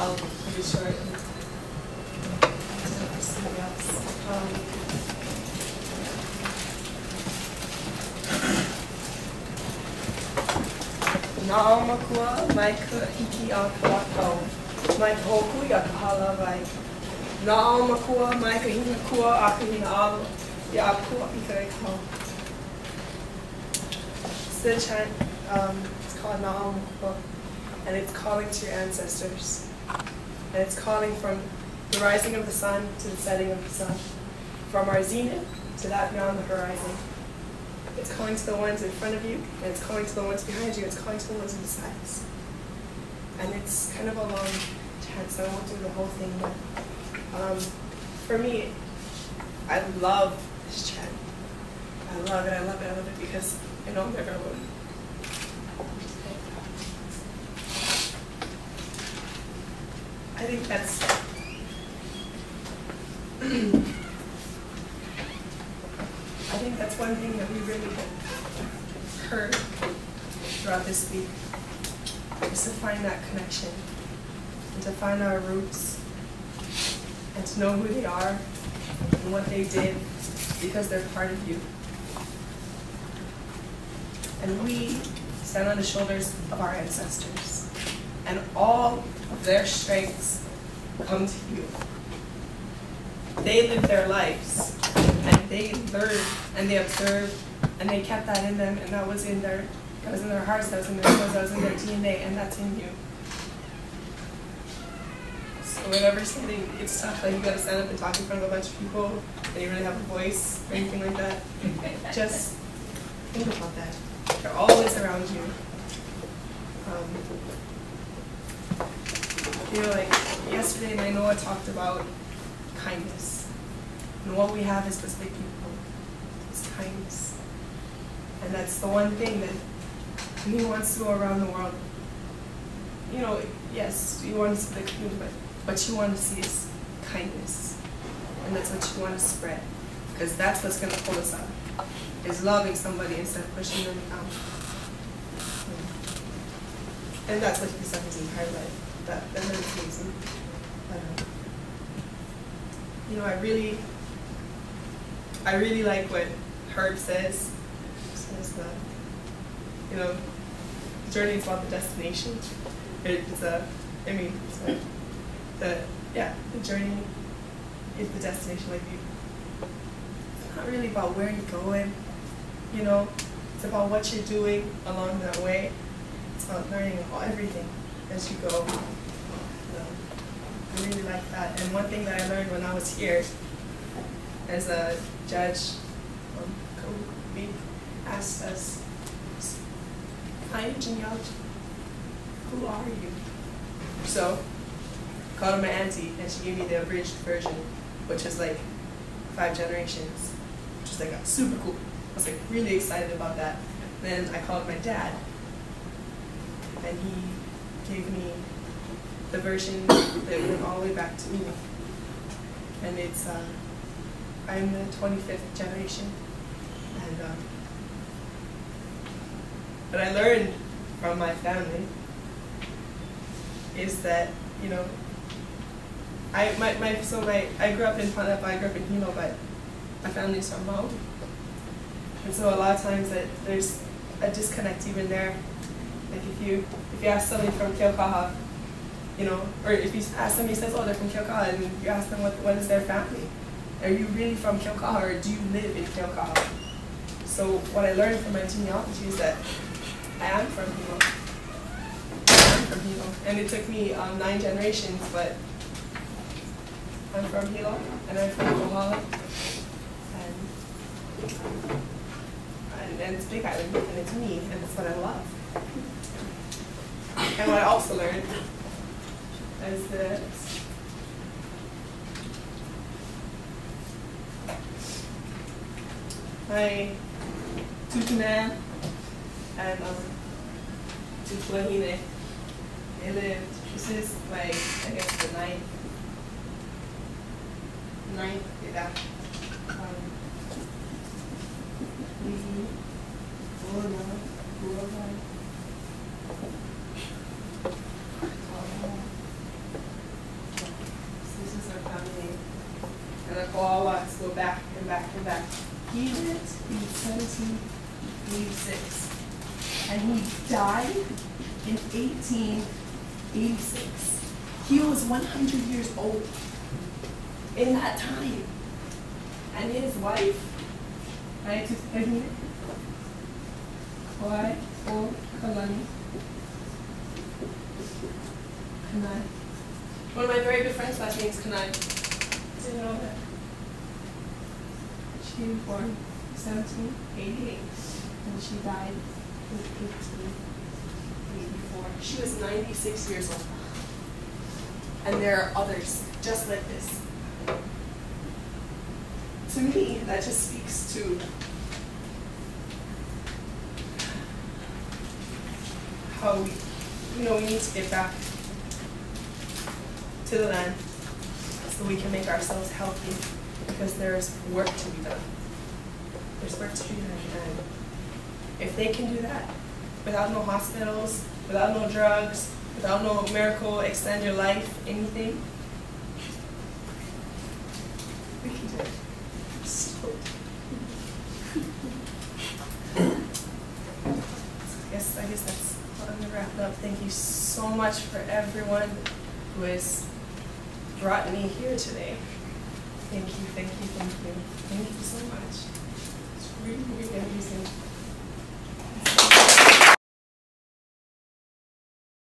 I'll be short. Somebody else. Na'amakua mai ka hiki a ka wakau, mai ka hoku i a ka hala vai. Na'amakua mai ka hina kua a ka hina alo, i a kua i ka rekau. The chant, it's called Nahaku, and it's calling to your ancestors. And it's calling from the rising of the sun to the setting of the sun, from our zenith to that beyond the horizon. It's calling to the ones in front of you, and it's calling to the ones behind you, it's calling to the ones beside us. And it's kind of a long chant, so I won't do the whole thing, but for me, I love this chant. I love it, I love it, I love it, because I know I'm never alone. I think that's one thing that we really heard throughout this week, is to find that connection, and to find our roots, and to know who they are, and what they did, because they're part of you. And we stand on the shoulders of our ancestors, and all of their strengths come to you. They lived their lives, and they learned, and they observed, and they kept that in them, and that was in their hearts, that was in their souls, that was in their DNA, and that's in you. So whenever something, it's tough, like you gotta stand up and talk in front of a bunch of people, and you really have a voice, or anything like that, just think about that. They're always around you. Like yesterday, Nainoa talked about kindness. And what we have as Pacific people is kindness. And that's the one thing that he wants to go around the world. Yes, you want to see the community, but what you want to see is kindness. And that's what you want to spread. Because that's what's going to pull us up. Is loving somebody instead of pushing them down. And that's what he said his entire life. That is amazing. I really like what Herb says. He says that, the journey is about the destination. The journey is the destination. Like it's not really about where you're going. It's about what you're doing along that way. It's about learning about everything as you go. I really like that. And one thing that I learned when I was here as a judge, we asked us, who are you? So I called her my auntie, and she gave me the abridged version, which is like 5 generations, which is like super cool. I was like really excited about that. Then I called my dad, and he gave me the version that went all the way back to me. And it's, I'm the 25th generation. And what I learned from my family is that, I grew up in Panapa, I grew up in Hilo, but my family's from Maui. And so a lot of times there's a disconnect even there. Like if you ask somebody from Keaukaha, or if you ask somebody who says, oh, they're from Keaukaha, and you ask them what is their family? Are you really from Keaukaha, or do you live in Keaukaha? So what I learned from my genealogy is that I am from Hilo. And it took me 9 generations, but I'm from Hilo, and I'm from Kohala, and it's Big Island, and it's me, and it's what I love. And what I also learned is that my Tutunan and Tutuahine, they lived, this is like, I guess the ninth, yeah. 1986. And he died in 1886. He was 100 years old in that time. And his wife, Nahaku Kalei. One of my very good friends' last name is Kalei. Didn't know that. She was born in 1788, and she died in 1884. She was 96 years old. And there are others just like this. To me, that just speaks to how we need to get back to the land so we can make ourselves healthy, because there's work to be done. There's work to be done, and if they can do that without no hospitals, without no drugs, without no miracle, extend your life, anything, we can do it. So, I guess that's what I'm gonna wrap it up. Thank you so much for everyone who has brought me here today. Thank you, thank you, thank you. Thank you so much. It's really, really amazing.